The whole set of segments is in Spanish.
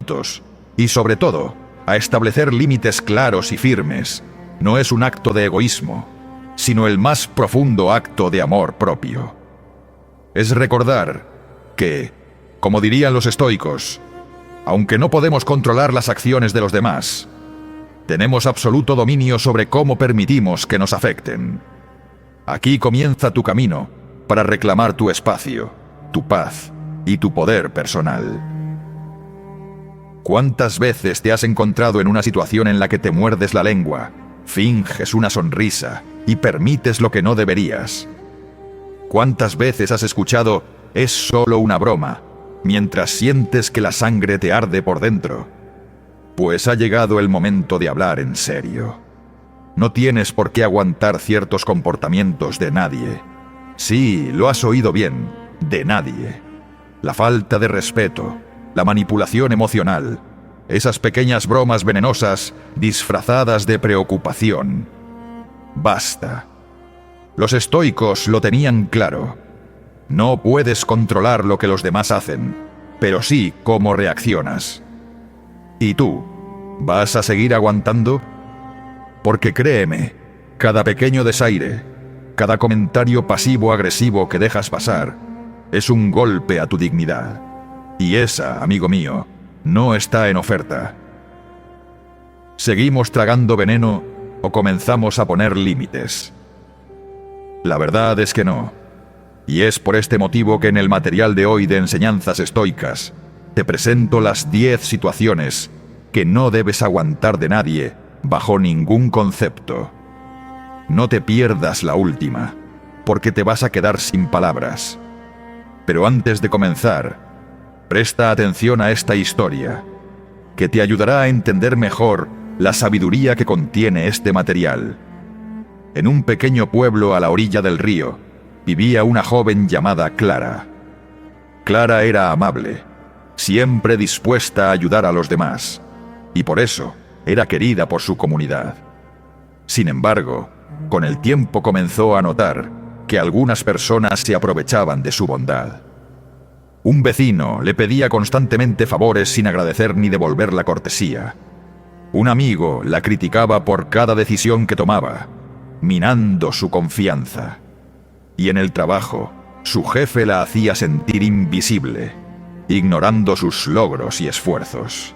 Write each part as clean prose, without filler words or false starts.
comportamientos y, sobre todo, a establecer límites claros y firmes, no es un acto de egoísmo, sino el más profundo acto de amor propio. Es recordar que, como dirían los estoicos, aunque no podemos controlar las acciones de los demás, tenemos absoluto dominio sobre cómo permitimos que nos afecten. Aquí comienza tu camino para reclamar tu espacio, tu paz y tu poder personal. ¿Cuántas veces te has encontrado en una situación en la que te muerdes la lengua, finges una sonrisa y permites lo que no deberías? ¿Cuántas veces has escuchado «es solo una broma», mientras sientes que la sangre te arde por dentro? Pues ha llegado el momento de hablar en serio. No tienes por qué aguantar ciertos comportamientos de nadie. Sí, lo has oído bien, de nadie. La falta de respeto, la manipulación emocional, esas pequeñas bromas venenosas disfrazadas de preocupación. Basta. Los estoicos lo tenían claro. No puedes controlar lo que los demás hacen, pero sí cómo reaccionas. ¿Y tú? ¿Vas a seguir aguantando? Porque créeme, cada pequeño desaire, cada comentario pasivo-agresivo que dejas pasar, es un golpe a tu dignidad. Y esa, amigo mío, no está en oferta. ¿Seguimos tragando veneno o comenzamos a poner límites? La verdad es que no. Y es por este motivo que en el material de hoy de Enseñanzas Estoicas te presento las 10 situaciones que no debes aguantar de nadie bajo ningún concepto. No te pierdas la última, porque te vas a quedar sin palabras. Pero antes de comenzar, presta atención a esta historia, que te ayudará a entender mejor la sabiduría que contiene este material. En un pequeño pueblo a la orilla del río, vivía una joven llamada Clara. Clara era amable, siempre dispuesta a ayudar a los demás, y por eso era querida por su comunidad. Sin embargo, con el tiempo comenzó a notar que algunas personas se aprovechaban de su bondad. Un vecino le pedía constantemente favores sin agradecer ni devolver la cortesía. Un amigo la criticaba por cada decisión que tomaba, minando su confianza. Y en el trabajo, su jefe la hacía sentir invisible, ignorando sus logros y esfuerzos.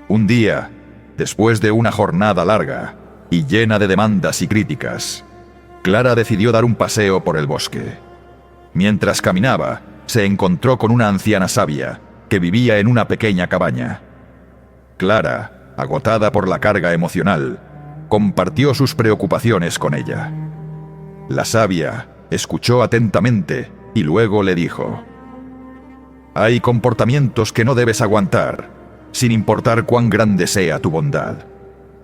Un día, después de una jornada larga y llena de demandas y críticas, Clara decidió dar un paseo por el bosque. Mientras caminaba, se encontró con una anciana sabia que vivía en una pequeña cabaña. Clara, agotada por la carga emocional, compartió sus preocupaciones con ella. La sabia escuchó atentamente y luego le dijo: «Hay comportamientos que no debes aguantar, sin importar cuán grande sea tu bondad.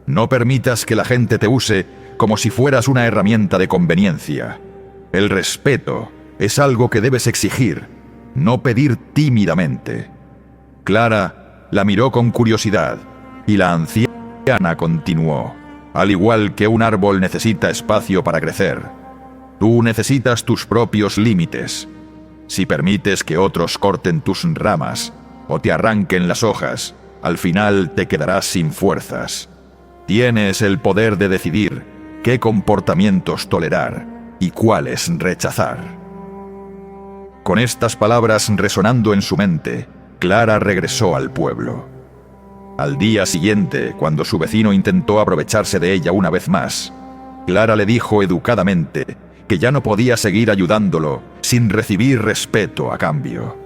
No permitas que la gente te use como si fueras una herramienta de conveniencia. El respeto es algo que debes exigir, no pedir tímidamente». Clara la miró con curiosidad y la anciana continuó: «Al igual que un árbol necesita espacio para crecer, tú necesitas tus propios límites. Si permites que otros corten tus ramas o te arranquen las hojas, al final te quedarás sin fuerzas. Tienes el poder de decidir qué comportamientos tolerar y cuáles rechazar». Con estas palabras resonando en su mente, Clara regresó al pueblo. Al día siguiente, cuando su vecino intentó aprovecharse de ella una vez más, Clara le dijo educadamente que ya no podía seguir ayudándolo sin recibir respeto a cambio.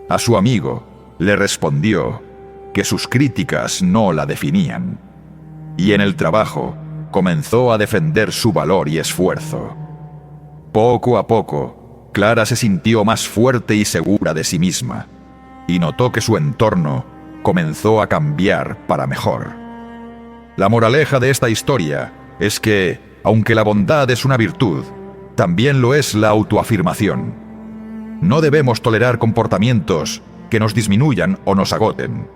A su amigo le respondió que sus críticas no la definían, y en el trabajo comenzó a defender su valor y esfuerzo. Poco a poco, Clara se sintió más fuerte y segura de sí misma, y notó que su entorno comenzó a cambiar para mejor. La moraleja de esta historia es que, aunque la bondad es una virtud, también lo es la autoafirmación. No debemos tolerar comportamientos que nos disminuyan o nos agoten.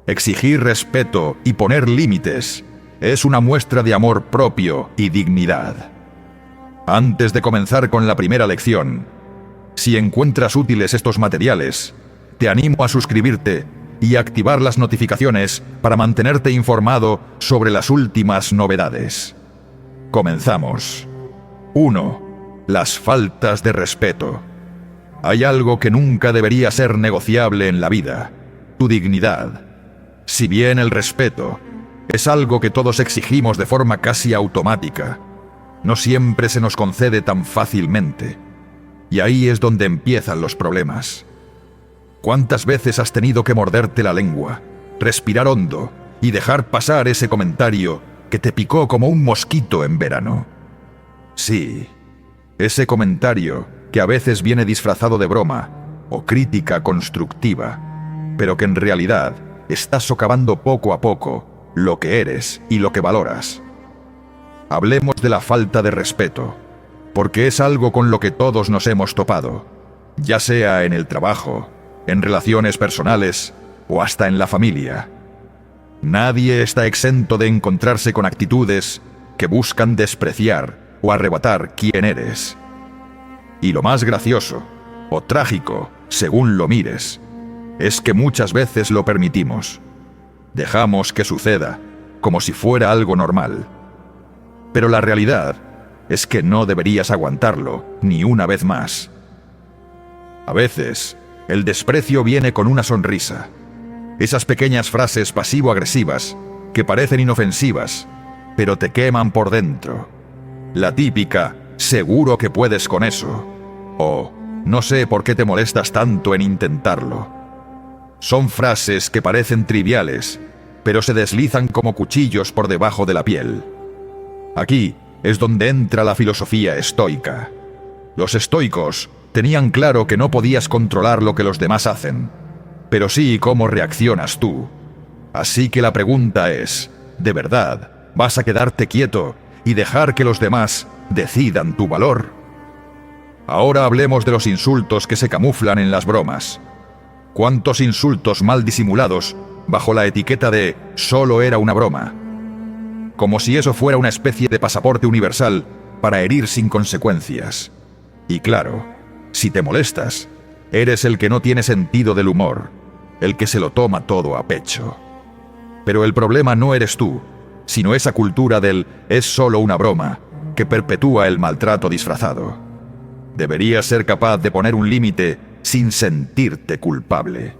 Exigir respeto y poner límites es una muestra de amor propio y dignidad. Antes de comenzar con la primera lección, si encuentras útiles estos materiales, te animo a suscribirte y activar las notificaciones para mantenerte informado sobre las últimas novedades. Comenzamos. 1. Las faltas de respeto. Hay algo que nunca debería ser negociable en la vida: tu dignidad. Si bien el respeto es algo que todos exigimos de forma casi automática, no siempre se nos concede tan fácilmente. Y ahí es donde empiezan los problemas. ¿Cuántas veces has tenido que morderte la lengua, respirar hondo y dejar pasar ese comentario que te picó como un mosquito en verano? Sí, ese comentario que a veces viene disfrazado de broma o crítica constructiva, pero que en realidad está socavando poco a poco lo que eres y lo que valoras. Hablemos de la falta de respeto, porque es algo con lo que todos nos hemos topado, ya sea en el trabajo, en relaciones personales o hasta en la familia. Nadie está exento de encontrarse con actitudes que buscan despreciar o arrebatar quién eres. Y lo más gracioso, o trágico, según lo mires, es que muchas veces lo permitimos. Dejamos que suceda, como si fuera algo normal. Pero la realidad es que no deberías aguantarlo ni una vez más. A veces, el desprecio viene con una sonrisa. Esas pequeñas frases pasivo-agresivas que parecen inofensivas, pero te queman por dentro. La típica, seguro que puedes con eso. O, no sé por qué te molestas tanto en intentarlo. Son frases que parecen triviales, pero se deslizan como cuchillos por debajo de la piel. Aquí es donde entra la filosofía estoica. Los estoicos tenían claro que no podías controlar lo que los demás hacen, pero sí cómo reaccionas tú. Así que la pregunta es, ¿de verdad vas a quedarte quieto y dejar que los demás decidan tu valor? Ahora hablemos de los insultos que se camuflan en las bromas. ¿Cuántos insultos mal disimulados bajo la etiqueta de «solo era una broma»? Como si eso fuera una especie de pasaporte universal para herir sin consecuencias. Y claro, si te molestas, eres el que no tiene sentido del humor, el que se lo toma todo a pecho. Pero el problema no eres tú, sino esa cultura del «es solo una broma» que perpetúa el maltrato disfrazado. Deberías ser capaz de poner un límite sin sentirte culpable.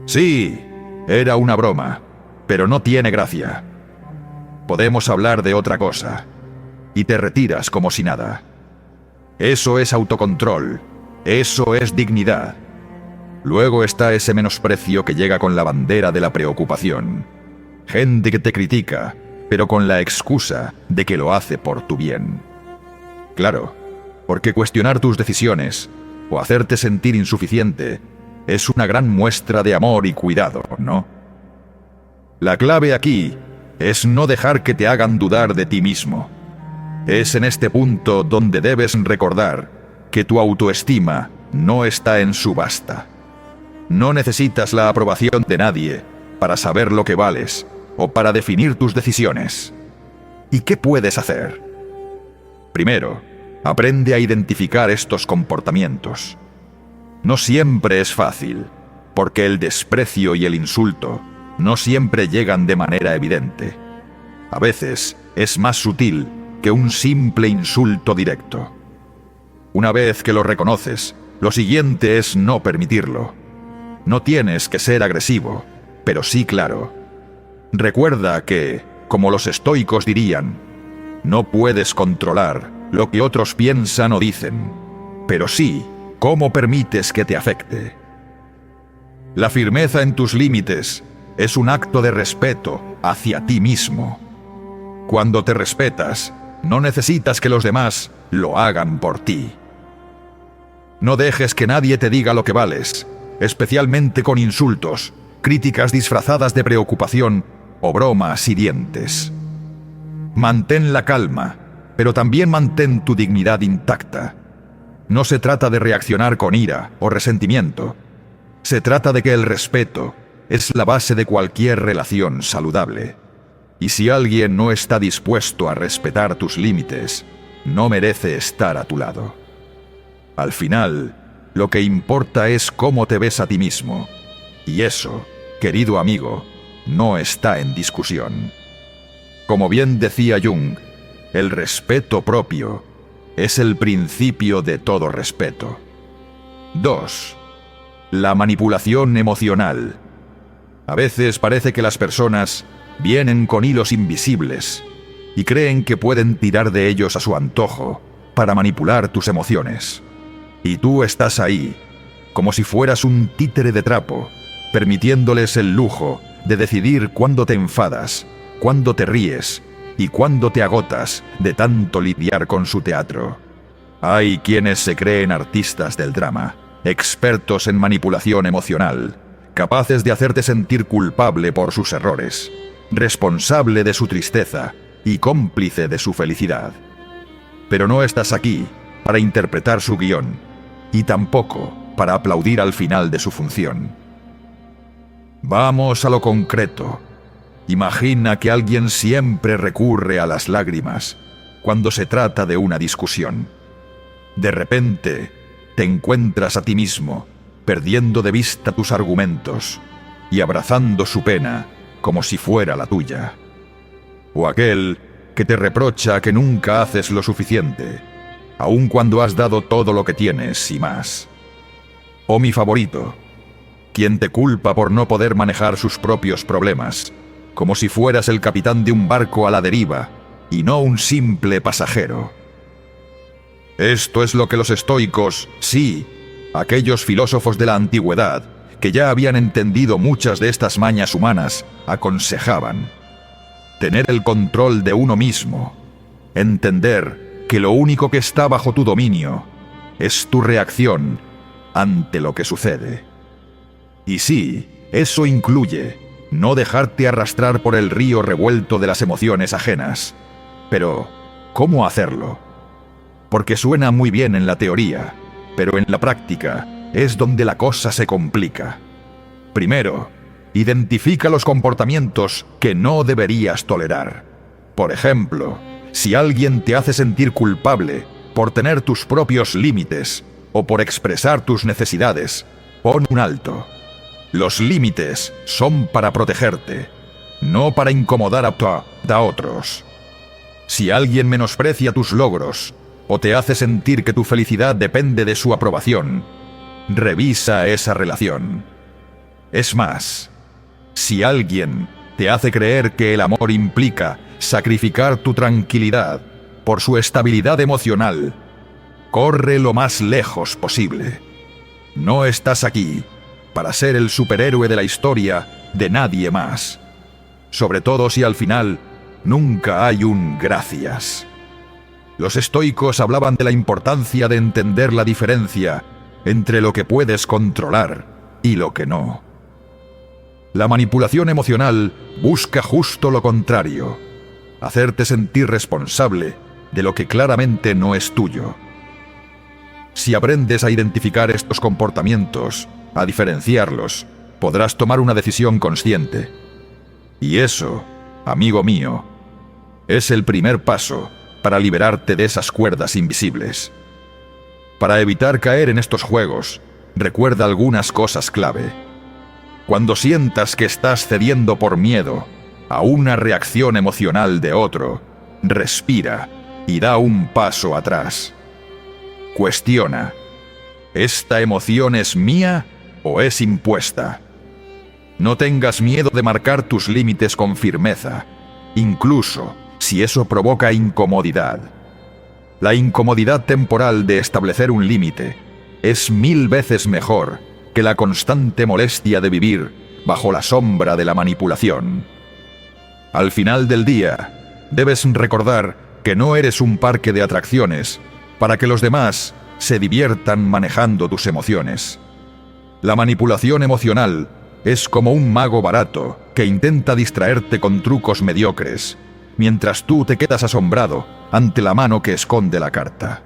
Sí, era una broma, pero no tiene gracia. Podemos hablar de otra cosa. Y te retiras como si nada. Eso es autocontrol. Eso es dignidad. Luego está ese menosprecio que llega con la bandera de la preocupación. Gente que te critica, pero con la excusa de que lo hace por tu bien. Claro, porque cuestionar tus decisiones o hacerte sentir insuficiente es una gran muestra de amor y cuidado, ¿no? La clave aquí es no dejar que te hagan dudar de ti mismo. Es en este punto donde debes recordar que tu autoestima no está en subasta. No necesitas la aprobación de nadie para saber lo que vales o para definir tus decisiones. ¿Y qué puedes hacer? Primero, aprende a identificar estos comportamientos. No siempre es fácil, porque el desprecio y el insulto no siempre llegan de manera evidente. A veces es más sutil que un simple insulto directo. Una vez que lo reconoces, lo siguiente es no permitirlo. No tienes que ser agresivo, pero sí claro. Recuerda que, como los estoicos dirían, no puedes controlar lo que otros piensan o dicen, pero sí cómo permites que te afecte. La firmeza en tus límites es un acto de respeto hacia ti mismo. Cuando te respetas, no necesitas que los demás lo hagan por ti. No dejes que nadie te diga lo que vales, especialmente con insultos, críticas disfrazadas de preocupación o bromas hirientes. Mantén la calma, pero también mantén tu dignidad intacta. No se trata de reaccionar con ira o resentimiento. Se trata de que el respeto es la base de cualquier relación saludable. Y si alguien no está dispuesto a respetar tus límites, no merece estar a tu lado. Al final, lo que importa es cómo te ves a ti mismo. Y eso, querido amigo, no está en discusión. Como bien decía Jung, el respeto propio es el principio de todo respeto. 2. La manipulación emocional. A veces parece que las personas vienen con hilos invisibles y creen que pueden tirar de ellos a su antojo para manipular tus emociones. Y tú estás ahí, como si fueras un títere de trapo, permitiéndoles el lujo de decidir cuándo te enfadas, cuándo te ríes y cuándo te agotas de tanto lidiar con su teatro. Hay quienes se creen artistas del drama, expertos en manipulación emocional, capaces de hacerte sentir culpable por sus errores, responsable de su tristeza y cómplice de su felicidad. Pero no estás aquí para interpretar su guión, y tampoco para aplaudir al final de su función. Vamos a lo concreto. Imagina que alguien siempre recurre a las lágrimas cuando se trata de una discusión. De repente, te encuentras a ti mismo, perdiendo de vista tus argumentos y abrazando su pena como si fuera la tuya. O aquel que te reprocha que nunca haces lo suficiente, aun cuando has dado todo lo que tienes y más. O mi favorito, quien te culpa por no poder manejar sus propios problemas, como si fueras el capitán de un barco a la deriva y no un simple pasajero. Esto es lo que los estoicos, sí, aquellos filósofos de la antigüedad, que ya habían entendido muchas de estas mañas humanas, aconsejaban. Tener el control de uno mismo, entender que lo único que está bajo tu dominio es tu reacción ante lo que sucede. Y sí, eso incluye no dejarte arrastrar por el río revuelto de las emociones ajenas. Pero, ¿cómo hacerlo? Porque suena muy bien en la teoría, pero en la práctica es donde la cosa se complica. Primero, identifica los comportamientos que no deberías tolerar. Por ejemplo, si alguien te hace sentir culpable por tener tus propios límites o por expresar tus necesidades, pon un alto. Los límites son para protegerte, no para incomodar a otros. Si alguien menosprecia tus logros o te hace sentir que tu felicidad depende de su aprobación, revisa esa relación. Es más, si alguien te hace creer que el amor implica sacrificar tu tranquilidad por su estabilidad emocional, corre lo más lejos posible. No estás aquí para ser el superhéroe de la historia de nadie más, sobre todo si al final nunca hay un gracias. Los estoicos hablaban de la importancia de entender la diferencia entre lo que puedes controlar y lo que no. La manipulación emocional busca justo lo contrario, hacerte sentir responsable de lo que claramente no es tuyo. Si aprendes a identificar estos comportamientos, a diferenciarlos, podrás tomar una decisión consciente. Y eso, amigo mío, es el primer paso para liberarte de esas cuerdas invisibles. Para evitar caer en estos juegos, recuerda algunas cosas clave. Cuando sientas que estás cediendo por miedo a una reacción emocional de otro, respira y da un paso atrás. Cuestiona, ¿esta emoción es mía o es impuesta? No tengas miedo de marcar tus límites con firmeza, incluso si eso provoca incomodidad. La incomodidad temporal de establecer un límite es 1000 veces mejor que la constante molestia de vivir bajo la sombra de la manipulación. Al final del día, debes recordar que no eres un parque de atracciones para que los demás se diviertan manejando tus emociones. La manipulación emocional es como un mago barato que intenta distraerte con trucos mediocres, mientras tú te quedas asombrado ante la mano que esconde la carta.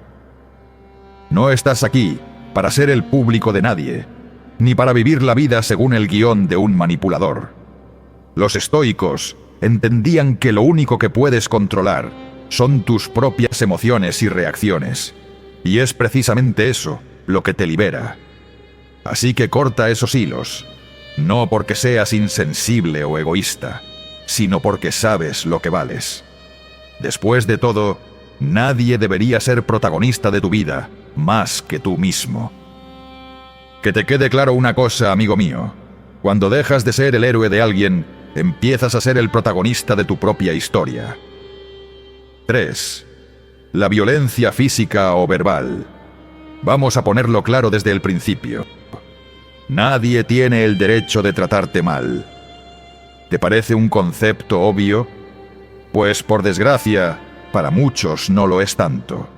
No estás aquí para ser el público de nadie, ni para vivir la vida según el guión de un manipulador. Los estoicos entendían que lo único que puedes controlar son tus propias emociones y reacciones, y es precisamente eso lo que te libera. Así que corta esos hilos, no porque seas insensible o egoísta, sino porque sabes lo que vales. Después de todo, nadie debería ser protagonista de tu vida más que tú mismo. Que te quede claro una cosa, amigo mío. Cuando dejas de ser el héroe de alguien, empiezas a ser el protagonista de tu propia historia. 3. La violencia física o verbal. Vamos a ponerlo claro desde el principio. Nadie tiene el derecho de tratarte mal. ¿Te parece un concepto obvio? Pues por desgracia, para muchos no lo es tanto.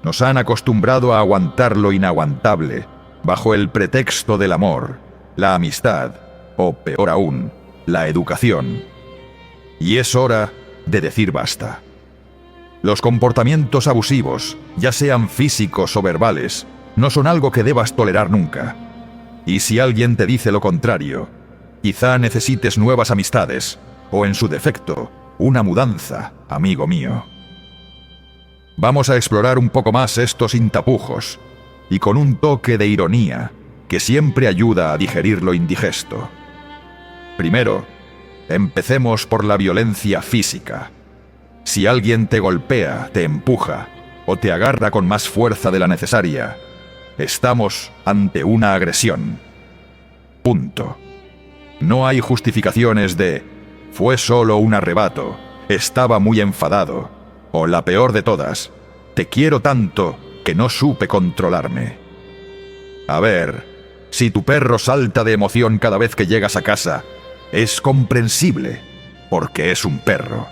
Nos han acostumbrado a aguantar lo inaguantable, bajo el pretexto del amor, la amistad, o peor aún, la educación. Y es hora de decir basta. Los comportamientos abusivos, ya sean físicos o verbales, no son algo que debas tolerar nunca. Y si alguien te dice lo contrario, quizá necesites nuevas amistades, o en su defecto, una mudanza, amigo mío. Vamos a explorar un poco más esto sin tapujos, y con un toque de ironía, que siempre ayuda a digerir lo indigesto. Primero, empecemos por la violencia física. Si alguien te golpea, te empuja, o te agarra con más fuerza de la necesaria, estamos ante una agresión. Punto. No hay justificaciones de «fue solo un arrebato», «estaba muy enfadado», o la peor de todas, «te quiero tanto que no supe controlarme». A ver, si tu perro salta de emoción cada vez que llegas a casa, es comprensible, porque es un perro.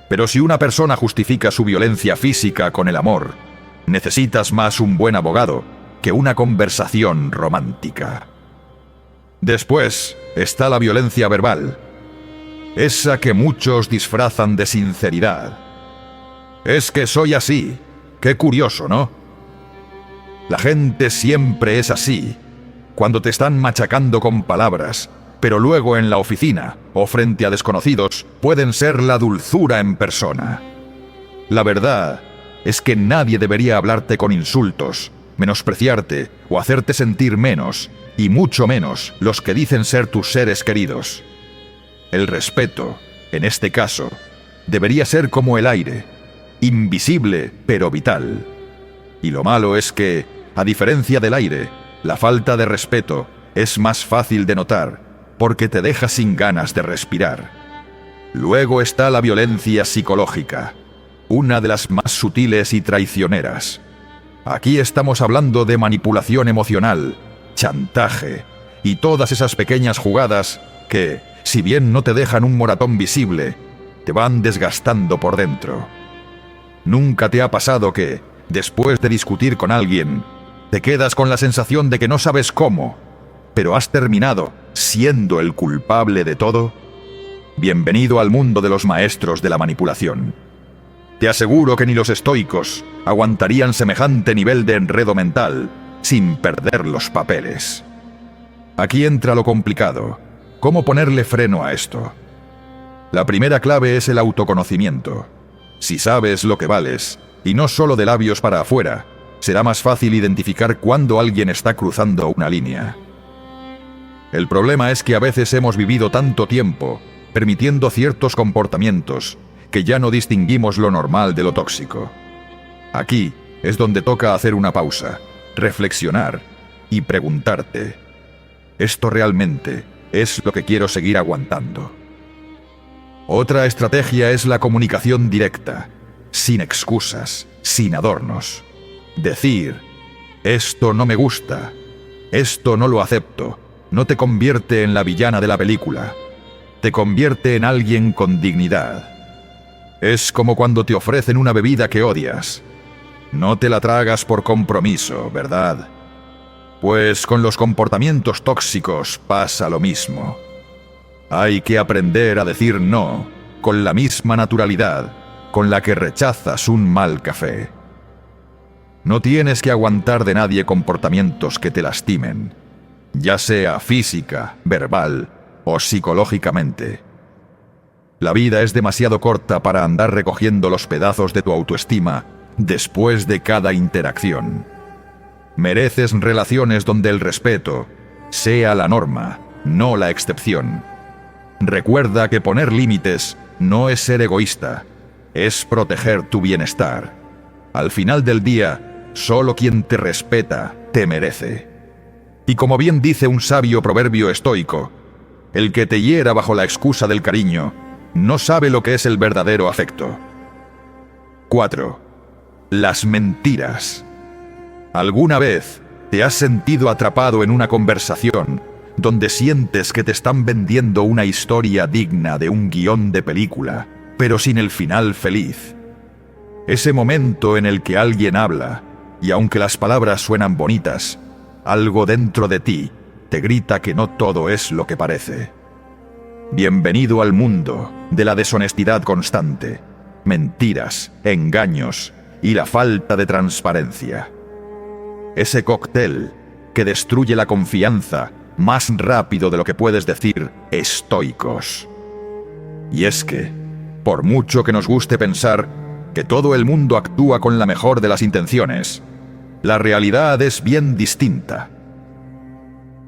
Pero si una persona justifica su violencia física con el amor, necesitas más un buen abogado que una conversación romántica. Después está la violencia verbal, esa que muchos disfrazan de sinceridad. Es que soy así. Qué curioso, ¿no? La gente siempre es así, cuando te están machacando con palabras, pero luego en la oficina o frente a desconocidos pueden ser la dulzura en persona. La verdad es que nadie debería hablarte con insultos, menospreciarte o hacerte sentir menos, y mucho menos los que dicen ser tus seres queridos. El respeto, en este caso, debería ser como el aire, invisible pero vital. Y lo malo es que, a diferencia del aire, la falta de respeto es más fácil de notar, porque te deja sin ganas de respirar. Luego está la violencia psicológica, una de las más sutiles y traicioneras. Aquí estamos hablando de manipulación emocional, chantaje y todas esas pequeñas jugadas que, si bien no te dejan un moratón visible, te van desgastando por dentro. ¿Nunca te ha pasado que, después de discutir con alguien, te quedas con la sensación de que no sabes cómo, pero has terminado siendo el culpable de todo? Bienvenido al mundo de los maestros de la manipulación. Te aseguro que ni los estoicos aguantarían semejante nivel de enredo mental sin perder los papeles. Aquí entra lo complicado. ¿Cómo ponerle freno a esto? La primera clave es el autoconocimiento. Si sabes lo que vales, y no solo de labios para afuera, será más fácil identificar cuando alguien está cruzando una línea. El problema es que a veces hemos vivido tanto tiempo permitiendo ciertos comportamientos que ya no distinguimos lo normal de lo tóxico. Aquí es donde toca hacer una pausa, reflexionar y preguntarte: ¿esto realmente es lo que quiero seguir aguantando? Otra estrategia es la comunicación directa, sin excusas, sin adornos. Decir: esto no me gusta, esto no lo acepto, no te convierte en la villana de la película, te convierte en alguien con dignidad. Es como cuando te ofrecen una bebida que odias. No te la tragas por compromiso, ¿verdad? Pues con los comportamientos tóxicos pasa lo mismo. Hay que aprender a decir no con la misma naturalidad con la que rechazas un mal café. No tienes que aguantar de nadie comportamientos que te lastimen, ya sea física, verbal o psicológicamente. La vida es demasiado corta para andar recogiendo los pedazos de tu autoestima después de cada interacción. Mereces relaciones donde el respeto sea la norma no la excepción. Recuerda que poner límites no es ser egoísta, es proteger tu bienestar. Al final del día, solo quien te respeta te merece. Y como bien dice un sabio proverbio estoico, el que te hiera bajo la excusa del cariño no sabe lo que es el verdadero afecto. 4. Las mentiras. ¿Alguna vez te has sentido atrapado en una conversación donde sientes que te están vendiendo una historia digna de un guión de película, pero sin el final feliz? Ese momento en el que alguien habla, y aunque las palabras suenan bonitas, algo dentro de ti te grita que no todo es lo que parece. Bienvenido al mundo de la deshonestidad constante, mentiras, engaños y la falta de transparencia. Ese cóctel que destruye la confianza más rápido de lo que puedes decir estoicos. Y es que, por mucho que nos guste pensar que todo el mundo actúa con la mejor de las intenciones, la realidad es bien distinta.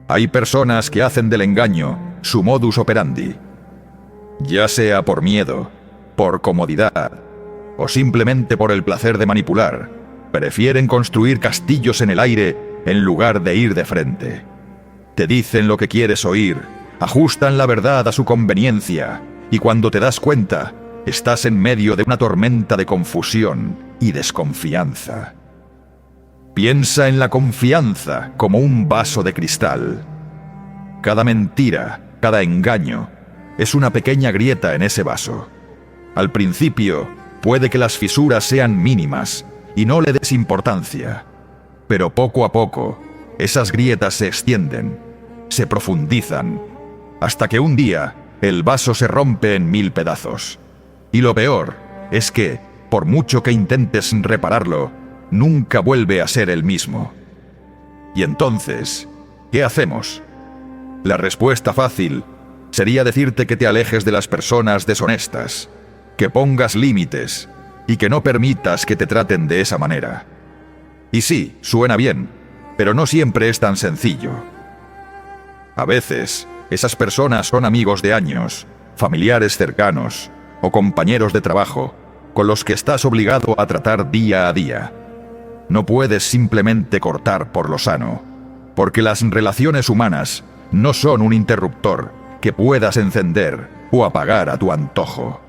Hay personas que hacen del engaño su modus operandi, ya sea por miedo, por comodidad o simplemente por el placer de manipular. Prefieren construir castillos en el aire en lugar de ir de frente. Te dicen lo que quieres oír, ajustan la verdad a su conveniencia, y cuando te das cuenta, estás en medio de una tormenta de confusión y desconfianza. Piensa en la confianza como un vaso de cristal. Cada mentira, cada engaño, es una pequeña grieta en ese vaso. Al principio, puede que las fisuras sean mínimas y no le des importancia, pero poco a poco, esas grietas se extienden, se profundizan, hasta que un día el vaso se rompe en 1000 pedazos. Y lo peor es que, por mucho que intentes repararlo, nunca vuelve a ser el mismo. Y entonces, ¿qué hacemos? La respuesta fácil sería decirte que te alejes de las personas deshonestas, que pongas límites y que no permitas que te traten de esa manera. Y sí, suena bien, pero no siempre es tan sencillo. A veces, esas personas son amigos de años, familiares cercanos o compañeros de trabajo con los que estás obligado a tratar día a día. No puedes simplemente cortar por lo sano, porque las relaciones humanas no son un interruptor que puedas encender o apagar a tu antojo.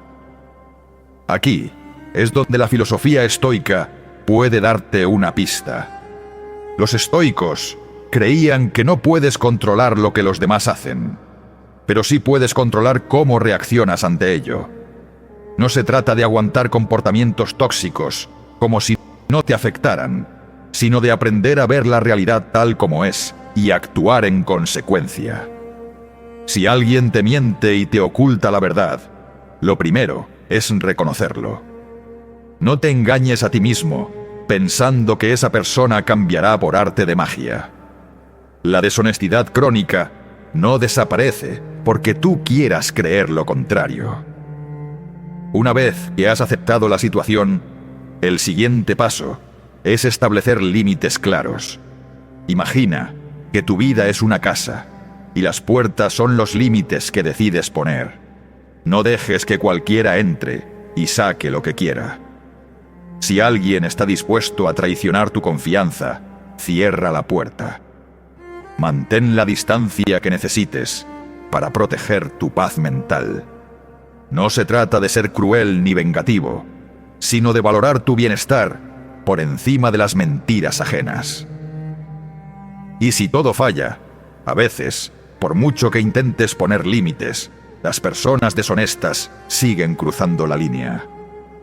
Aquí es donde la filosofía estoica puede darte una pista. Los estoicos creían que no puedes controlar lo que los demás hacen, pero sí puedes controlar cómo reaccionas ante ello. No se trata de aguantar comportamientos tóxicos como si no te afectaran, sino de aprender a ver la realidad tal como es y actuar en consecuencia. Si alguien te miente y te oculta la verdad, lo primero es reconocerlo. No te engañes a ti mismo pensando que esa persona cambiará por arte de magia. La deshonestidad crónica no desaparece porque tú quieras creer lo contrario. Una vez que has aceptado la situación, el siguiente paso es establecer límites claros. Imagina que tu vida es una casa y las puertas son los límites que decides poner. No dejes que cualquiera entre y saque lo que quiera. Si alguien está dispuesto a traicionar tu confianza, cierra la puerta. Mantén la distancia que necesites para proteger tu paz mental. No se trata de ser cruel ni vengativo, sino de valorar tu bienestar por encima de las mentiras ajenas. Y si todo falla, a veces, por mucho que intentes poner límites, las personas deshonestas siguen cruzando la línea.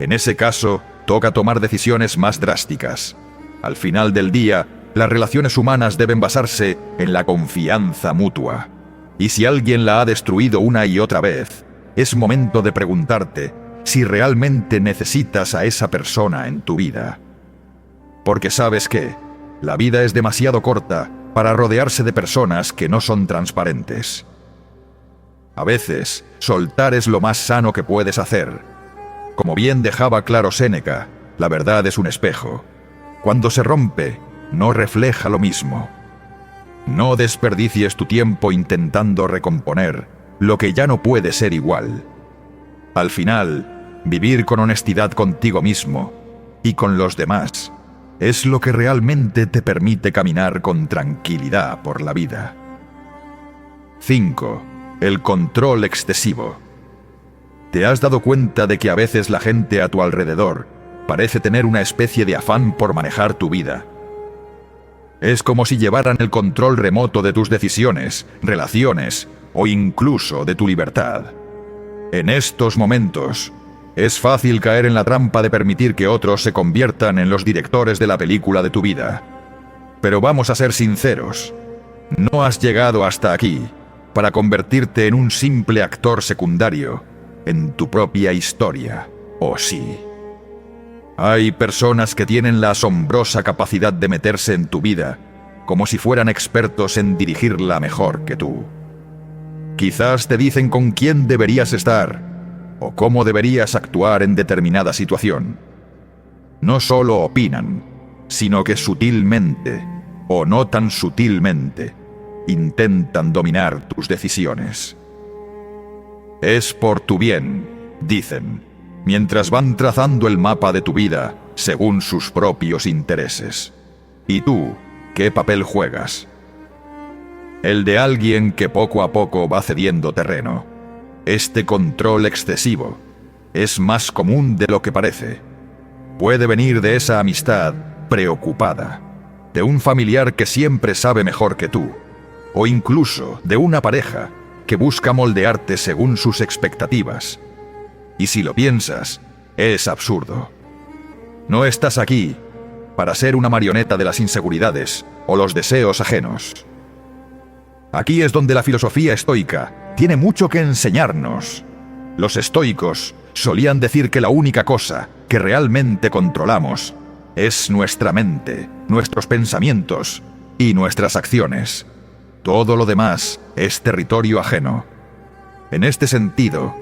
En ese caso, toca tomar decisiones más drásticas. Al final del día, las relaciones humanas deben basarse en la confianza mutua. Y si alguien la ha destruido una y otra vez, es momento de preguntarte si realmente necesitas a esa persona en tu vida. Porque sabes que la vida es demasiado corta para rodearse de personas que no son transparentes. A veces, soltar es lo más sano que puedes hacer. Como bien dejaba claro Séneca, la verdad es un espejo. Cuando se rompe, no refleja lo mismo. No desperdicies tu tiempo intentando recomponer lo que ya no puede ser igual. Al final, vivir con honestidad contigo mismo y con los demás es lo que realmente te permite caminar con tranquilidad por la vida. 5. El control excesivo. ¿Te has dado cuenta de que a veces la gente a tu alrededor parece tener una especie de afán por manejar tu vida? Es como si llevaran el control remoto de tus decisiones, relaciones o incluso de tu libertad. En estos momentos, es fácil caer en la trampa de permitir que otros se conviertan en los directores de la película de tu vida. Pero vamos a ser sinceros, no has llegado hasta aquí para convertirte en un simple actor secundario en tu propia historia, ¿o sí? Hay personas que tienen la asombrosa capacidad de meterse en tu vida como si fueran expertos en dirigirla mejor que tú. Quizás te dicen con quién deberías estar o cómo deberías actuar en determinada situación. No solo opinan, sino que sutilmente, o no tan sutilmente, intentan dominar tus decisiones. Es por tu bien, dicen, mientras van trazando el mapa de tu vida según sus propios intereses. ¿Y tú, qué papel juegas? El de alguien que poco a poco va cediendo terreno. Este control excesivo es más común de lo que parece. Puede venir de esa amistad preocupada, de un familiar que siempre sabe mejor que tú, o incluso de una pareja que busca moldearte según sus expectativas. Y si lo piensas, es absurdo. No estás aquí para ser una marioneta de las inseguridades o los deseos ajenos. Aquí es donde la filosofía estoica tiene mucho que enseñarnos. Los estoicos solían decir que la única cosa que realmente controlamos es nuestra mente, nuestros pensamientos y nuestras acciones. Todo lo demás es territorio ajeno. En este sentido,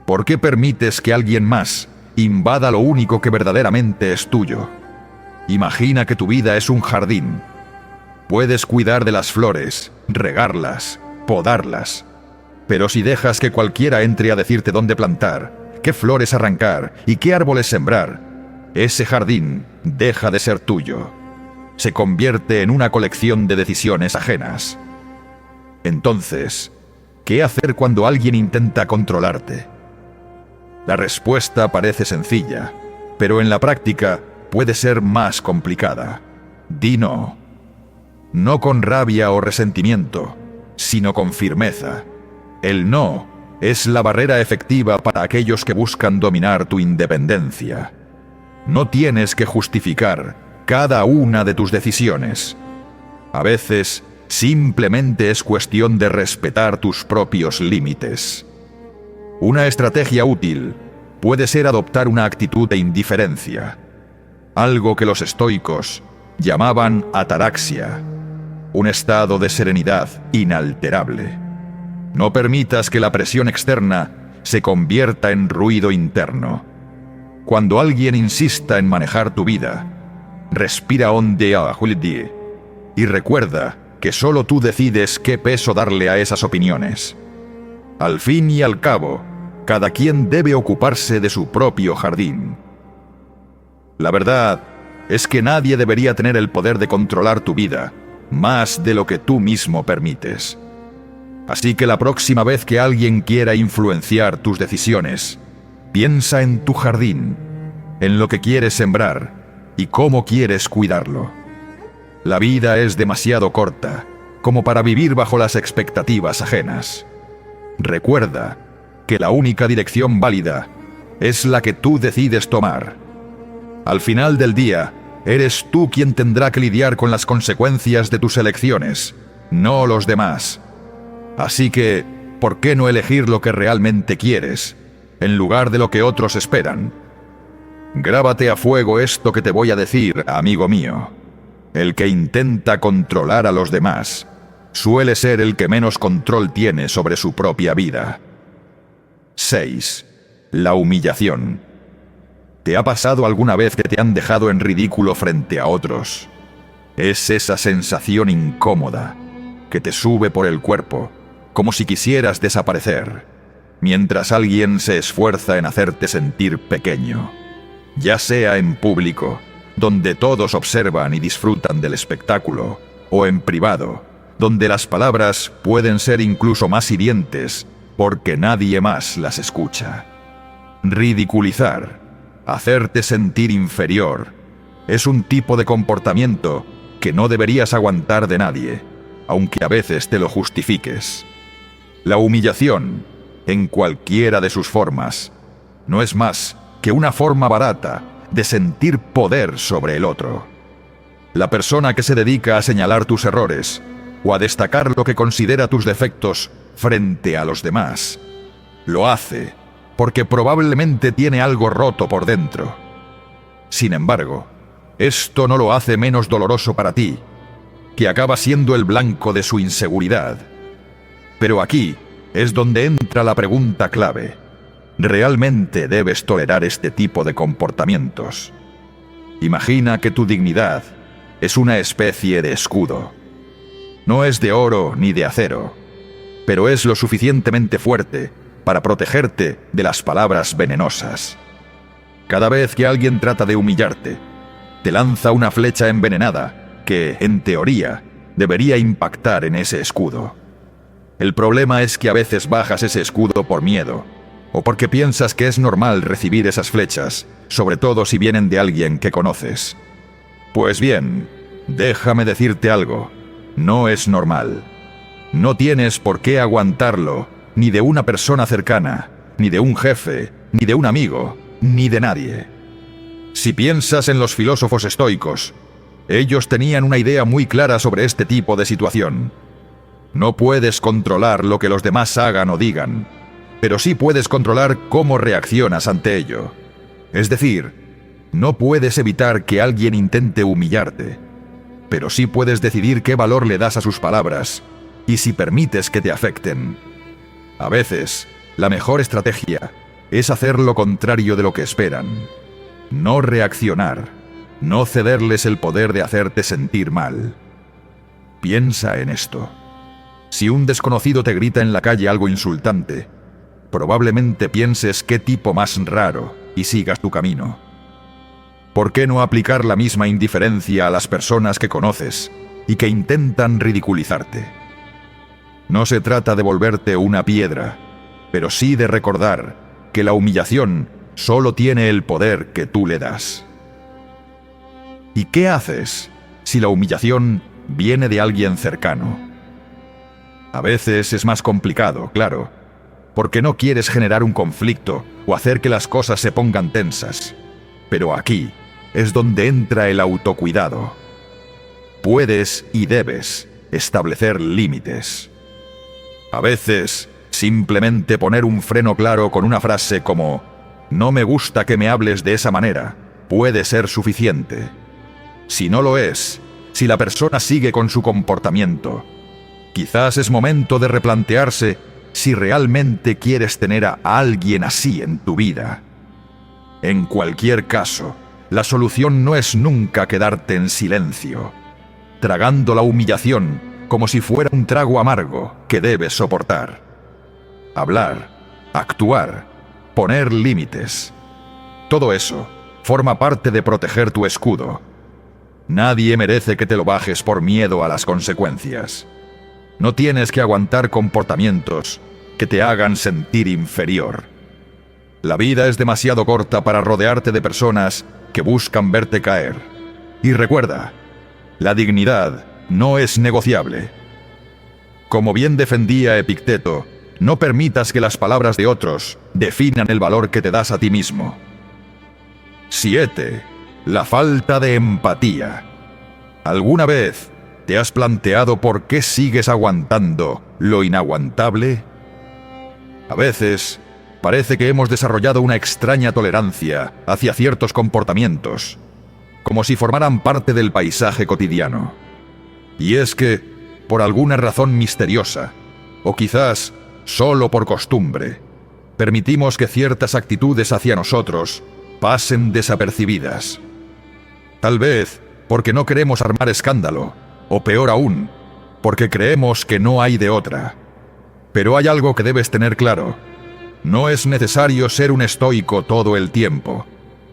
¿por qué permites que alguien más invada lo único que verdaderamente es tuyo? Imagina que tu vida es un jardín. Puedes cuidar de las flores, regarlas, podarlas. Pero si dejas que cualquiera entre a decirte dónde plantar, qué flores arrancar y qué árboles sembrar, ese jardín deja de ser tuyo. Se convierte en una colección de decisiones ajenas. Entonces, ¿qué hacer cuando alguien intenta controlarte? La respuesta parece sencilla, pero en la práctica puede ser más complicada. Di no. No con rabia o resentimiento, sino con firmeza. El no es la barrera efectiva para aquellos que buscan dominar tu independencia. No tienes que justificar cada una de tus decisiones. A veces, simplemente es cuestión de respetar tus propios límites. Una estrategia útil puede ser adoptar una actitud de indiferencia, algo que los estoicos llamaban ataraxia, un estado de serenidad inalterable. No permitas que la presión externa se convierta en ruido interno. Cuando alguien insista en manejar tu vida, respira hondo y recuerda que solo tú decides qué peso darle a esas opiniones. Al fin y al cabo, cada quien debe ocuparse de su propio jardín. La verdad es que nadie debería tener el poder de controlar tu vida más de lo que tú mismo permites. Así que la próxima vez que alguien quiera influenciar tus decisiones, piensa en tu jardín, en lo que quieres sembrar y cómo quieres cuidarlo. La vida es demasiado corta como para vivir bajo las expectativas ajenas. Recuerda que la única dirección válida es la que tú decides tomar. Al final del día, eres tú quien tendrá que lidiar con las consecuencias de tus elecciones, no los demás. Así que, ¿por qué no elegir lo que realmente quieres, en lugar de lo que otros esperan? Grábate a fuego esto que te voy a decir, amigo mío. El que intenta controlar a los demás suele ser el que menos control tiene sobre su propia vida. 6. La humillación. ¿Te ha pasado alguna vez que te han dejado en ridículo frente a otros? Es esa sensación incómoda que te sube por el cuerpo, como si quisieras desaparecer, mientras alguien se esfuerza en hacerte sentir pequeño, ya sea en público, donde todos observan y disfrutan del espectáculo, o en privado, donde las palabras pueden ser incluso más hirientes porque nadie más las escucha. Ridiculizar, hacerte sentir inferior, es un tipo de comportamiento que no deberías aguantar de nadie, aunque a veces te lo justifiques. La humillación, en cualquiera de sus formas, no es más que una forma barata de sentir poder sobre el otro. La persona que se dedica a señalar tus errores o a destacar lo que considera tus defectos frente a los demás, lo hace porque probablemente tiene algo roto por dentro. Sin embargo, esto no lo hace menos doloroso para ti, que acaba siendo el blanco de su inseguridad. Pero aquí es donde entra la pregunta clave. ¿Realmente debes tolerar este tipo de comportamientos? Imagina que tu dignidad es una especie de escudo. No es de oro ni de acero, pero es lo suficientemente fuerte para protegerte de las palabras venenosas. Cada vez que alguien trata de humillarte, te lanza una flecha envenenada que, en teoría, debería impactar en ese escudo. El problema es que a veces bajas ese escudo por miedo, o porque piensas que es normal recibir esas flechas, sobre todo si vienen de alguien que conoces. Pues bien, déjame decirte algo, no es normal. No tienes por qué aguantarlo, ni de una persona cercana, ni de un jefe, ni de un amigo, ni de nadie. Si piensas en los filósofos estoicos, ellos tenían una idea muy clara sobre este tipo de situación. No puedes controlar lo que los demás hagan o digan, pero sí puedes controlar cómo reaccionas ante ello. Es decir, no puedes evitar que alguien intente humillarte, pero sí puedes decidir qué valor le das a sus palabras y si permites que te afecten. A veces, la mejor estrategia es hacer lo contrario de lo que esperan. No reaccionar, no cederles el poder de hacerte sentir mal. Piensa en esto. Si un desconocido te grita en la calle algo insultante, probablemente pienses qué tipo más raro y sigas tu camino. ¿Por qué no aplicar la misma indiferencia a las personas que conoces y que intentan ridiculizarte? No se trata de volverte una piedra, pero sí de recordar que la humillación solo tiene el poder que tú le das. ¿Y qué haces si la humillación viene de alguien cercano? A veces es más complicado, claro, porque no quieres generar un conflicto o hacer que las cosas se pongan tensas. Pero aquí es donde entra el autocuidado. Puedes y debes establecer límites. A veces, simplemente poner un freno claro con una frase como «No me gusta que me hables de esa manera» puede ser suficiente. Si no lo es, si la persona sigue con su comportamiento, quizás es momento de replantearse si realmente quieres tener a alguien así en tu vida. En cualquier caso, la solución no es nunca quedarte en silencio, tragando la humillación como si fuera un trago amargo que debes soportar. Hablar, actuar, poner límites. Todo eso forma parte de proteger tu escudo. Nadie merece que te lo bajes por miedo a las consecuencias. No tienes que aguantar comportamientos que te hagan sentir inferior. La vida es demasiado corta para rodearte de personas que buscan verte caer. Y recuerda, la dignidad no es negociable. Como bien defendía Epicteto, no permitas que las palabras de otros definan el valor que te das a ti mismo. 7. La falta de empatía. ¿Alguna vez te has planteado por qué sigues aguantando lo inaguantable? A veces parece que hemos desarrollado una extraña tolerancia hacia ciertos comportamientos, como si formaran parte del paisaje cotidiano. Y es que, por alguna razón misteriosa, o quizás solo por costumbre, permitimos que ciertas actitudes hacia nosotros pasen desapercibidas. Tal vez porque no queremos armar escándalo, o peor aún, porque creemos que no hay de otra. Pero hay algo que debes tener claro. No es necesario ser un estoico todo el tiempo,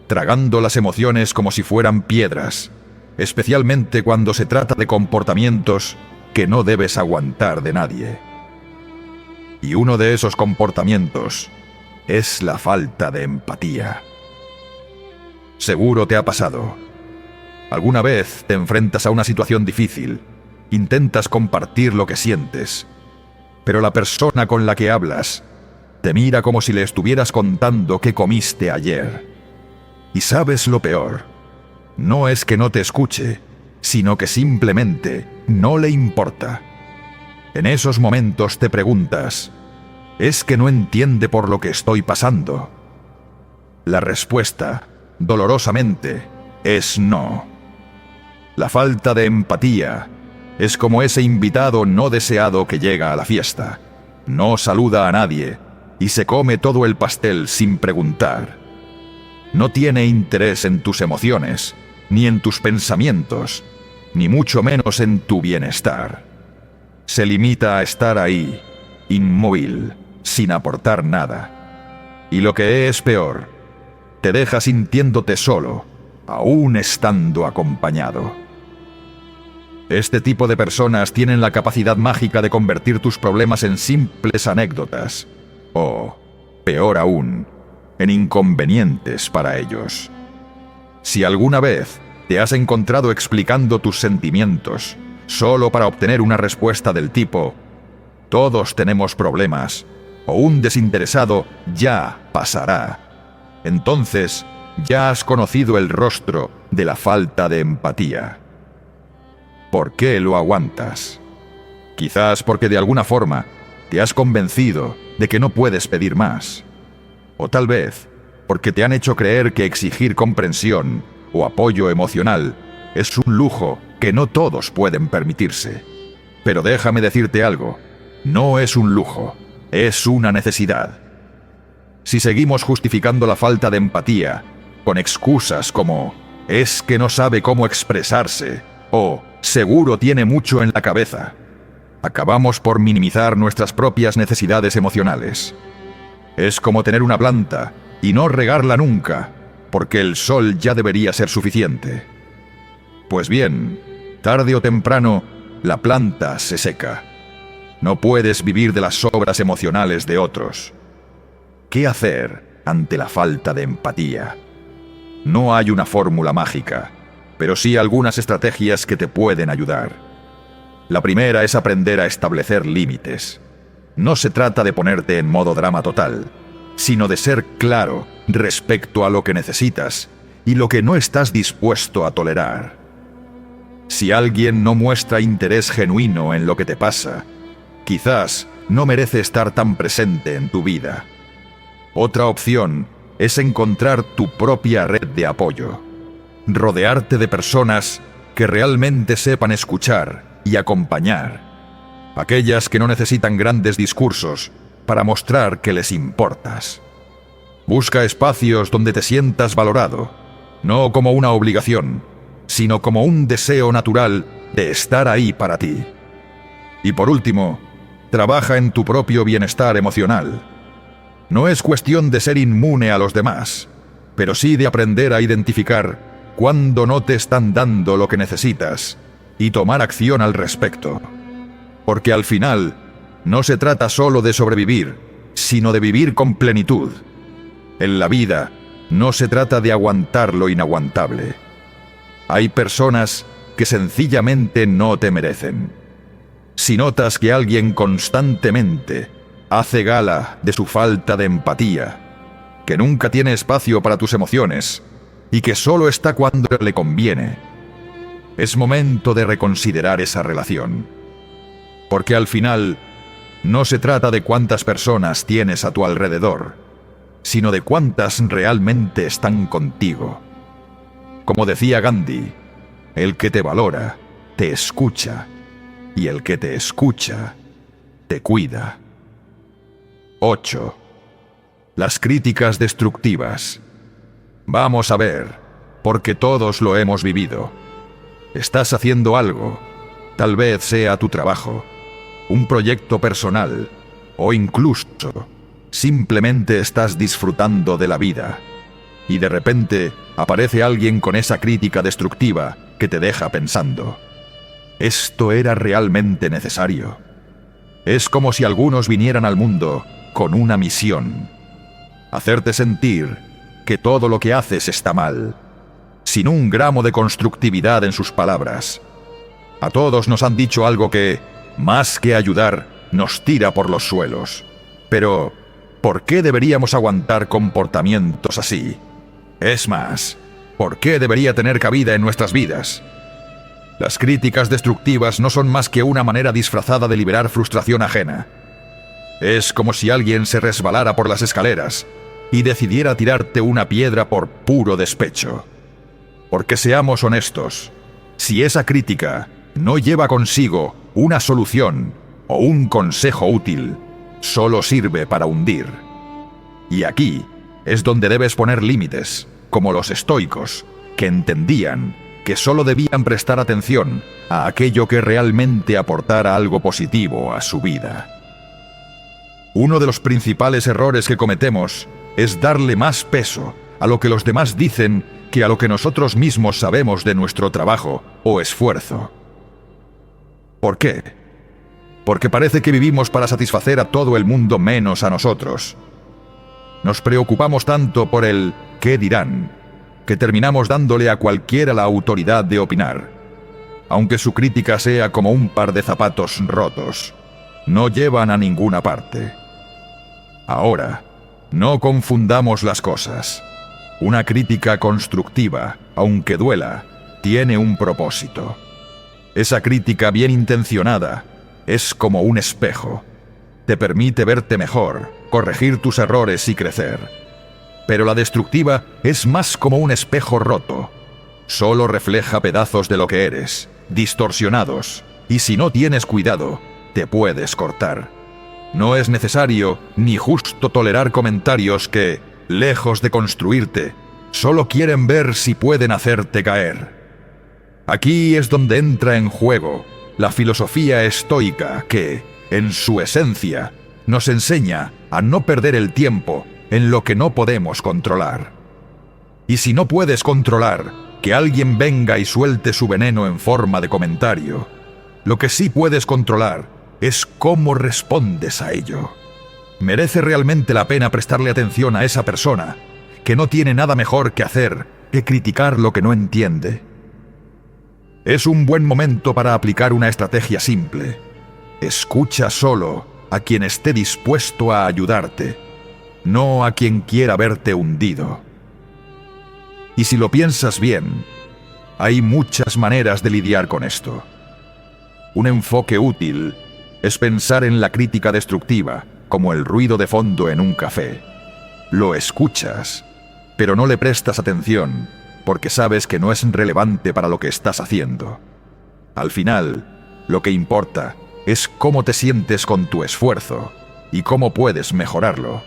tragando las emociones como si fueran piedras, especialmente cuando se trata de comportamientos que no debes aguantar de nadie. Y uno de esos comportamientos es la falta de empatía. Seguro te ha pasado. Alguna vez te enfrentas a una situación difícil, intentas compartir lo que sientes, pero la persona con la que hablas te mira como si le estuvieras contando qué comiste ayer. Y sabes lo peor, no es que no te escuche, sino que simplemente no le importa. En esos momentos te preguntas, ¿es que no entiende por lo que estoy pasando? La respuesta, dolorosamente, es no. La falta de empatía es como ese invitado no deseado que llega a la fiesta, no saluda a nadie y se come todo el pastel sin preguntar. No tiene interés en tus emociones, ni en tus pensamientos, ni mucho menos en tu bienestar. Se limita a estar ahí, inmóvil, sin aportar nada. Y lo que es peor, te deja sintiéndote solo, aún estando acompañado. Este tipo de personas tienen la capacidad mágica de convertir tus problemas en simples anécdotas, o, peor aún, en inconvenientes para ellos. Si alguna vez te has encontrado explicando tus sentimientos solo para obtener una respuesta del tipo «todos tenemos problemas» o «un desinteresado ya pasará», entonces ya has conocido el rostro de la falta de empatía. ¿Por qué lo aguantas? Quizás porque de alguna forma te has convencido de que no puedes pedir más. O tal vez porque te han hecho creer que exigir comprensión o apoyo emocional es un lujo que no todos pueden permitirse. Pero déjame decirte algo, no es un lujo, es una necesidad. Si seguimos justificando la falta de empatía con excusas como «es que no sabe cómo expresarse» o «seguro tiene mucho en la cabeza», acabamos por minimizar nuestras propias necesidades emocionales. Es como tener una planta y no regarla nunca, porque el sol ya debería ser suficiente. Pues bien, tarde o temprano, la planta se seca. No puedes vivir de las sobras emocionales de otros. ¿Qué hacer ante la falta de empatía? No hay una fórmula mágica, pero sí algunas estrategias que te pueden ayudar. La primera es aprender a establecer límites. No se trata de ponerte en modo drama total, sino de ser claro respecto a lo que necesitas y lo que no estás dispuesto a tolerar. Si alguien no muestra interés genuino en lo que te pasa, quizás no merece estar tan presente en tu vida. Otra opción es encontrar tu propia red de apoyo. Rodearte de personas que realmente sepan escuchar y acompañar. Aquellas que no necesitan grandes discursos para mostrar que les importas. Busca espacios donde te sientas valorado, no como una obligación, sino como un deseo natural de estar ahí para ti. Y por último, trabaja en tu propio bienestar emocional. No es cuestión de ser inmune a los demás, pero sí de aprender a identificar cuándo no te están dando lo que necesitas y tomar acción al respecto. Porque al final, no se trata solo de sobrevivir, sino de vivir con plenitud. En la vida, no se trata de aguantar lo inaguantable. Hay personas que sencillamente no te merecen. Si notas que alguien constantemente hace gala de su falta de empatía, que nunca tiene espacio para tus emociones y que solo está cuando le conviene, es momento de reconsiderar esa relación. Porque al final, no se trata de cuántas personas tienes a tu alrededor, sino de cuántas realmente están contigo. Como decía Gandhi, el que te valora, te escucha, y el que te escucha, te cuida. 8. Las críticas destructivas. Vamos a ver, porque todos lo hemos vivido. Estás haciendo algo, tal vez sea tu trabajo, un proyecto personal, o incluso simplemente estás disfrutando de la vida. Y de repente aparece alguien con esa crítica destructiva que te deja pensando: ¿esto era realmente necesario? Es como si algunos vinieran al mundo con una misión: hacerte sentir que todo lo que haces está mal, sin un gramo de constructividad en sus palabras. A todos nos han dicho algo que, más que ayudar, nos tira por los suelos. Pero, ¿por qué deberíamos aguantar comportamientos así? Es más, ¿por qué debería tener cabida en nuestras vidas? Las críticas destructivas no son más que una manera disfrazada de liberar frustración ajena. Es como si alguien se resbalara por las escaleras y decidiera tirarte una piedra por puro despecho. Porque seamos honestos, si esa crítica no lleva consigo una solución o un consejo útil, solo sirve para hundir. Y aquí es donde debes poner límites, como los estoicos, que entendían que solo debían prestar atención a aquello que realmente aportara algo positivo a su vida. Uno de los principales errores que cometemos es darle más peso a lo que los demás dicen que a lo que nosotros mismos sabemos de nuestro trabajo o esfuerzo. ¿Por qué? Porque parece que vivimos para satisfacer a todo el mundo menos a nosotros. Nos preocupamos tanto por el ¿qué dirán?, que terminamos dándole a cualquiera la autoridad de opinar. Aunque su crítica sea como un par de zapatos rotos, no llevan a ninguna parte. Ahora, no confundamos las cosas. Una crítica constructiva, aunque duela, tiene un propósito. Esa crítica bien intencionada es como un espejo. Te permite verte mejor, corregir tus errores y crecer. Pero la destructiva es más como un espejo roto. Solo refleja pedazos de lo que eres, distorsionados, y si no tienes cuidado, te puedes cortar. No es necesario ni justo tolerar comentarios que, lejos de construirte, solo quieren ver si pueden hacerte caer. Aquí es donde entra en juego la filosofía estoica que, en su esencia, nos enseña a no perder el tiempo en lo que no podemos controlar. Y si no puedes controlar que alguien venga y suelte su veneno en forma de comentario, lo que sí puedes controlar es cómo respondes a ello. Merece realmente la pena prestarle atención a esa persona que no tiene nada mejor que hacer que criticar lo que no entiende. Es un buen momento para aplicar una estrategia simple. Escucha solo a quien esté dispuesto a ayudarte, no a quien quiera verte hundido. Y si lo piensas bien, hay muchas maneras de lidiar con esto. Un enfoque útil es pensar en la crítica destructiva como el ruido de fondo en un café. Lo escuchas, pero no le prestas atención porque sabes que no es relevante para lo que estás haciendo. Al final, lo que importa es cómo te sientes con tu esfuerzo y cómo puedes mejorarlo,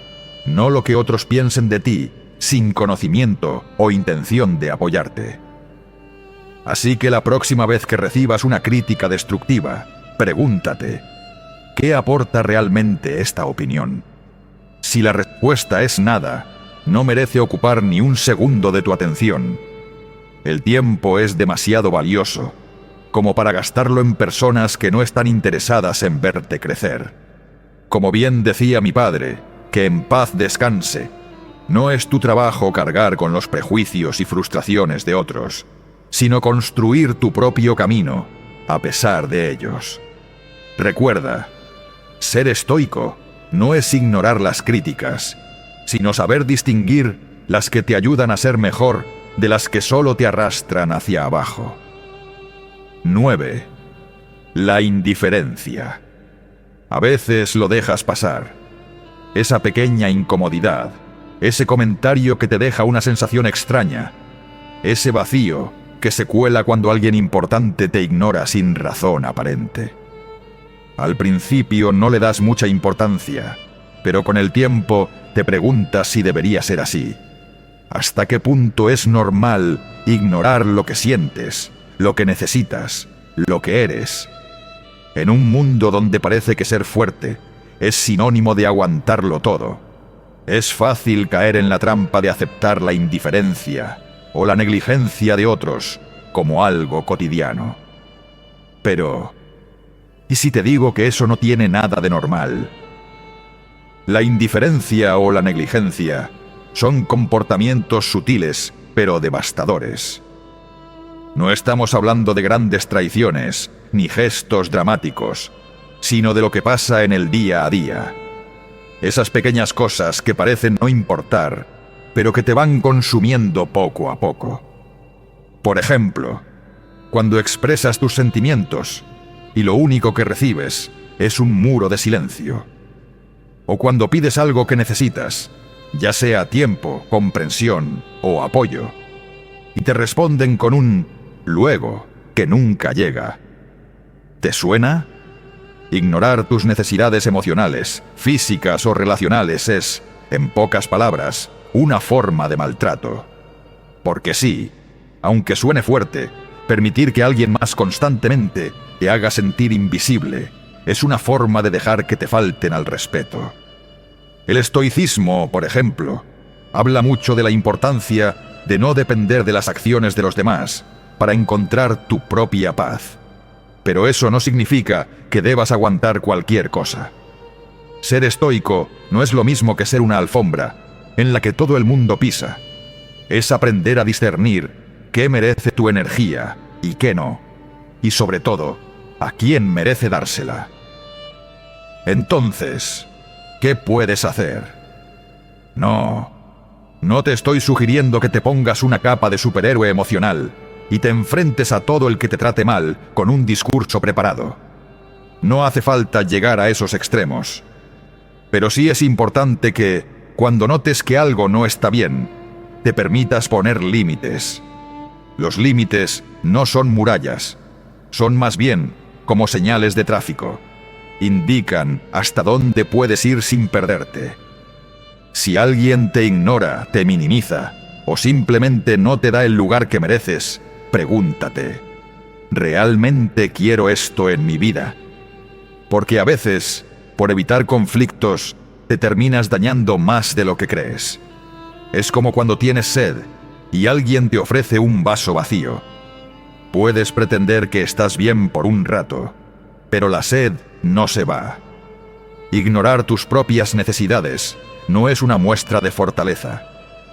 no lo que otros piensen de ti sin conocimiento o intención de apoyarte. Así que la próxima vez que recibas una crítica destructiva, pregúntate: ¿qué aporta realmente esta opinión? Si la respuesta es nada, no merece ocupar ni un segundo de tu atención. El tiempo es demasiado valioso como para gastarlo en personas que no están interesadas en verte crecer. Como bien decía mi padre, que en paz descanse, no es tu trabajo cargar con los prejuicios y frustraciones de otros, sino construir tu propio camino a pesar de ellos. Recuerda, ser estoico no es ignorar las críticas, sino saber distinguir las que te ayudan a ser mejor de las que solo te arrastran hacia abajo. 9. La indiferencia. A veces lo dejas pasar. Esa pequeña incomodidad, ese comentario que te deja una sensación extraña, ese vacío que se cuela cuando alguien importante te ignora sin razón aparente. Al principio no le das mucha importancia, pero con el tiempo te preguntas si debería ser así. ¿Hasta qué punto es normal ignorar lo que sientes lo que necesitas, lo que eres. En un mundo donde parece que ser fuerte es sinónimo de aguantarlo todo, es fácil caer en la trampa de aceptar la indiferencia o la negligencia de otros como algo cotidiano. Pero, ¿y si te digo que eso no tiene nada de normal? La indiferencia o la negligencia son comportamientos sutiles, pero devastadores. No estamos hablando de grandes traiciones, ni gestos dramáticos, sino de lo que pasa en el día a día. Esas pequeñas cosas que parecen no importar, pero que te van consumiendo poco a poco. Por ejemplo, cuando expresas tus sentimientos y lo único que recibes es un muro de silencio. O cuando pides algo que necesitas, ya sea tiempo, comprensión o apoyo, y te responden con un luego que nunca llega. ¿Te suena? Ignorar tus necesidades emocionales, físicas o relacionales es, en pocas palabras, una forma de maltrato. Porque sí, aunque suene fuerte, permitir que alguien más constantemente te haga sentir invisible es una forma de dejar que te falten al respeto. El estoicismo, por ejemplo, habla mucho de la importancia de no depender de las acciones de los demás para encontrar tu propia paz. Pero eso no significa que debas aguantar cualquier cosa. Ser estoico no es lo mismo que ser una alfombra en la que todo el mundo pisa. Es aprender a discernir qué merece tu energía y qué no. Y sobre todo, a quién merece dársela. Entonces, ¿qué puedes hacer? No te estoy sugiriendo que te pongas una capa de superhéroe emocional y te enfrentes a todo el que te trate mal con un discurso preparado. No hace falta llegar a esos extremos. Pero sí es importante que, cuando notes que algo no está bien, te permitas poner límites. Los límites no son murallas, son más bien como señales de tráfico. Indican hasta dónde puedes ir sin perderte. Si alguien te ignora, te minimiza, o simplemente no te da el lugar que mereces, pregúntate, ¿realmente quiero esto en mi vida? Porque a veces, por evitar conflictos, te terminas dañando más de lo que crees. Es como cuando tienes sed y alguien te ofrece un vaso vacío. Puedes pretender que estás bien por un rato, pero la sed no se va. Ignorar tus propias necesidades no es una muestra de fortaleza.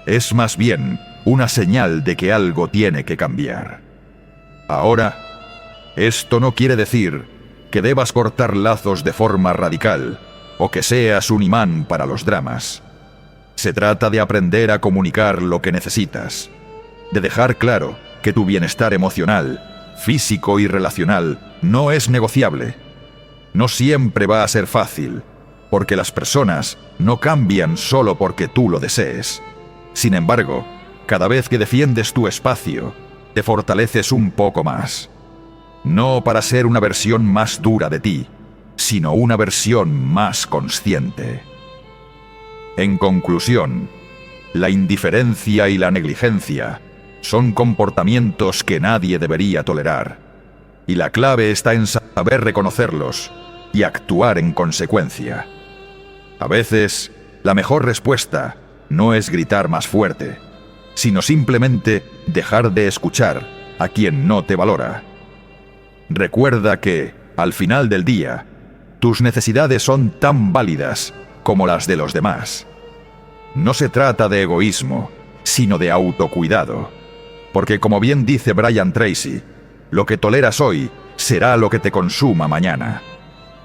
Es más bien una señal de que algo tiene que cambiar. Ahora, esto no quiere decir que debas cortar lazos de forma radical o que seas un imán para los dramas. Se trata de aprender a comunicar lo que necesitas, de dejar claro que tu bienestar emocional, físico y relacional no es negociable. No siempre va a ser fácil, porque las personas no cambian solo porque tú lo desees. Sin embargo, cada vez que defiendes tu espacio, te fortaleces un poco más. No para ser una versión más dura de ti, sino una versión más consciente. En conclusión, la indiferencia y la negligencia son comportamientos que nadie debería tolerar, y la clave está en saber reconocerlos y actuar en consecuencia. A veces, la mejor respuesta no es gritar más fuerte, sino simplemente dejar de escuchar a quien no te valora. Recuerda que, al final del día, tus necesidades son tan válidas como las de los demás. No se trata de egoísmo, sino de autocuidado. Porque como bien dice Brian Tracy, lo que toleras hoy será lo que te consuma mañana.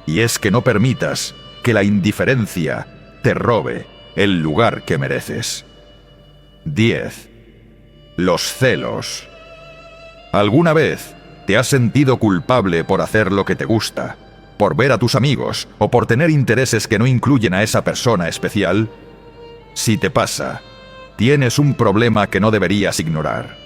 Y es que no permitas que la indiferencia te robe el lugar que mereces. 10. Los celos. ¿Alguna vez te has sentido culpable por hacer lo que te gusta, por ver a tus amigos o por tener intereses que no incluyen a esa persona especial? Si te pasa, tienes un problema que no deberías ignorar.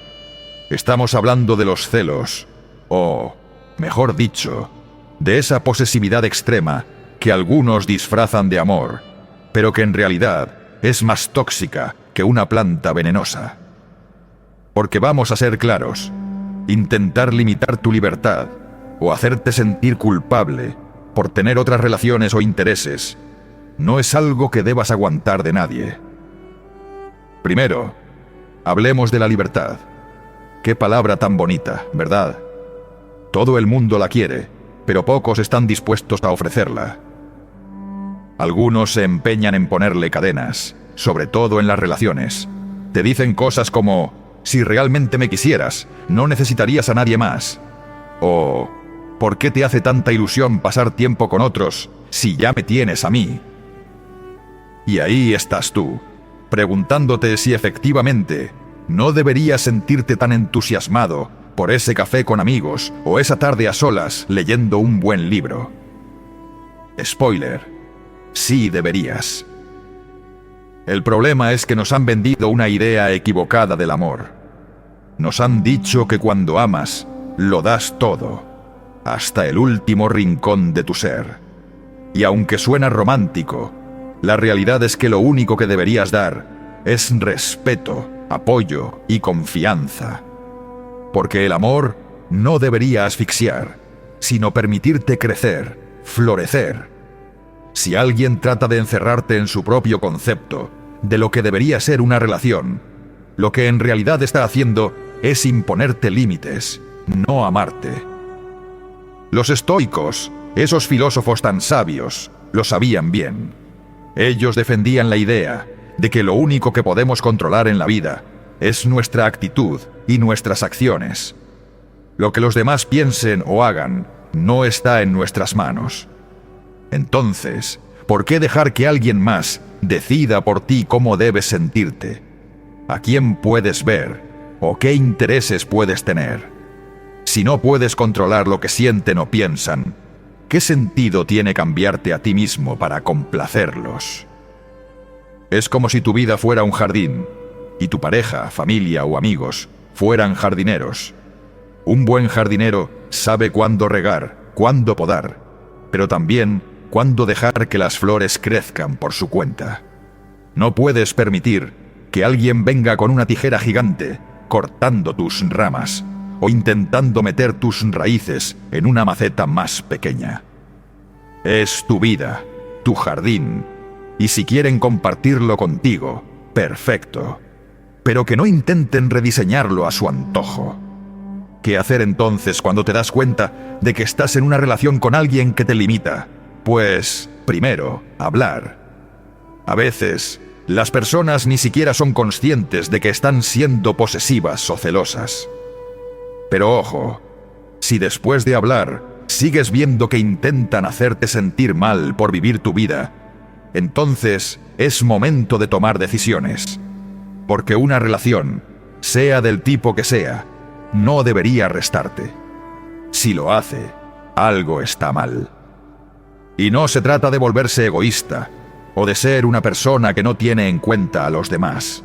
Estamos hablando de los celos, o, mejor dicho, de esa posesividad extrema que algunos disfrazan de amor, pero que en realidad es más tóxica que una planta venenosa. Porque vamos a ser claros, intentar limitar tu libertad o hacerte sentir culpable por tener otras relaciones o intereses no es algo que debas aguantar de nadie. Primero, hablemos de la libertad. Qué palabra tan bonita, ¿verdad? Todo el mundo la quiere, pero pocos están dispuestos a ofrecerla. Algunos se empeñan en ponerle cadenas, sobre todo en las relaciones. Te dicen cosas como: si realmente me quisieras, no necesitarías a nadie más. O: ¿por qué te hace tanta ilusión pasar tiempo con otros si ya me tienes a mí? Y ahí estás tú, preguntándote si efectivamente no deberías sentirte tan entusiasmado por ese café con amigos o esa tarde a solas leyendo un buen libro. Spoiler: sí deberías. El problema es que nos han vendido una idea equivocada del amor. Nos han dicho que cuando amas, lo das todo, hasta el último rincón de tu ser. Y aunque suena romántico, la realidad es que lo único que deberías dar es respeto, apoyo y confianza. Porque el amor no debería asfixiar, sino permitirte crecer, florecer. Si alguien trata de encerrarte en su propio concepto de lo que debería ser una relación, lo que en realidad está haciendo es imponerte límites, no amarte. Los estoicos, esos filósofos tan sabios, lo sabían bien. Ellos defendían la idea de que lo único que podemos controlar en la vida es nuestra actitud y nuestras acciones. Lo que los demás piensen o hagan no está en nuestras manos. Entonces, ¿por qué dejar que alguien más decida por ti cómo debes sentirte? ¿A quién puedes ver o qué intereses puedes tener? Si no puedes controlar lo que sienten o piensan, ¿qué sentido tiene cambiarte a ti mismo para complacerlos? Es como si tu vida fuera un jardín y tu pareja, familia o amigos fueran jardineros. Un buen jardinero sabe cuándo regar, cuándo podar, pero también cuándo dejar que las flores crezcan por su cuenta. No puedes permitir que alguien venga con una tijera gigante cortando tus ramas o intentando meter tus raíces en una maceta más pequeña. Es tu vida, tu jardín, y si quieren compartirlo contigo, perfecto, pero que no intenten rediseñarlo a su antojo. ¿Qué hacer entonces cuando te das cuenta de que estás en una relación con alguien que te limita? Pues, primero, hablar. A veces, las personas ni siquiera son conscientes de que están siendo posesivas o celosas. Pero ojo, si después de hablar sigues viendo que intentan hacerte sentir mal por vivir tu vida, entonces es momento de tomar decisiones. Porque una relación, sea del tipo que sea, no debería restarte. Si lo hace, algo está mal. Y no se trata de volverse egoísta o de ser una persona que no tiene en cuenta a los demás.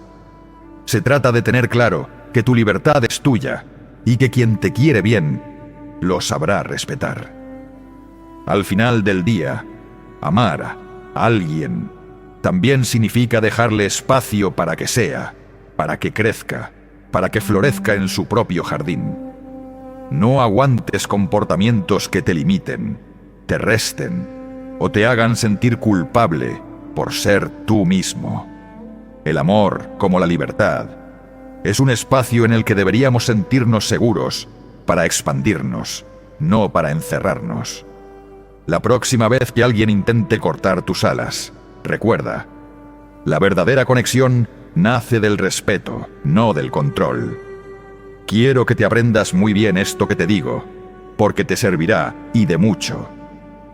Se trata de tener claro que tu libertad es tuya y que quien te quiere bien lo sabrá respetar. Al final del día, amar a alguien también significa dejarle espacio para que sea, para que crezca, para que florezca en su propio jardín. No aguantes comportamientos que te limiten, te resten o te hagan sentir culpable por ser tú mismo. El amor, como la libertad, es un espacio en el que deberíamos sentirnos seguros para expandirnos, no para encerrarnos. La próxima vez que alguien intente cortar tus alas, recuerda, la verdadera conexión nace del respeto, no del control. Quiero que te aprendas muy bien esto que te digo, porque te servirá y de mucho.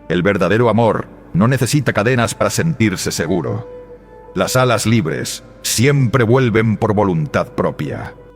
El verdadero amor no necesita cadenas para sentirse seguro. Las alas libres siempre vuelven por voluntad propia.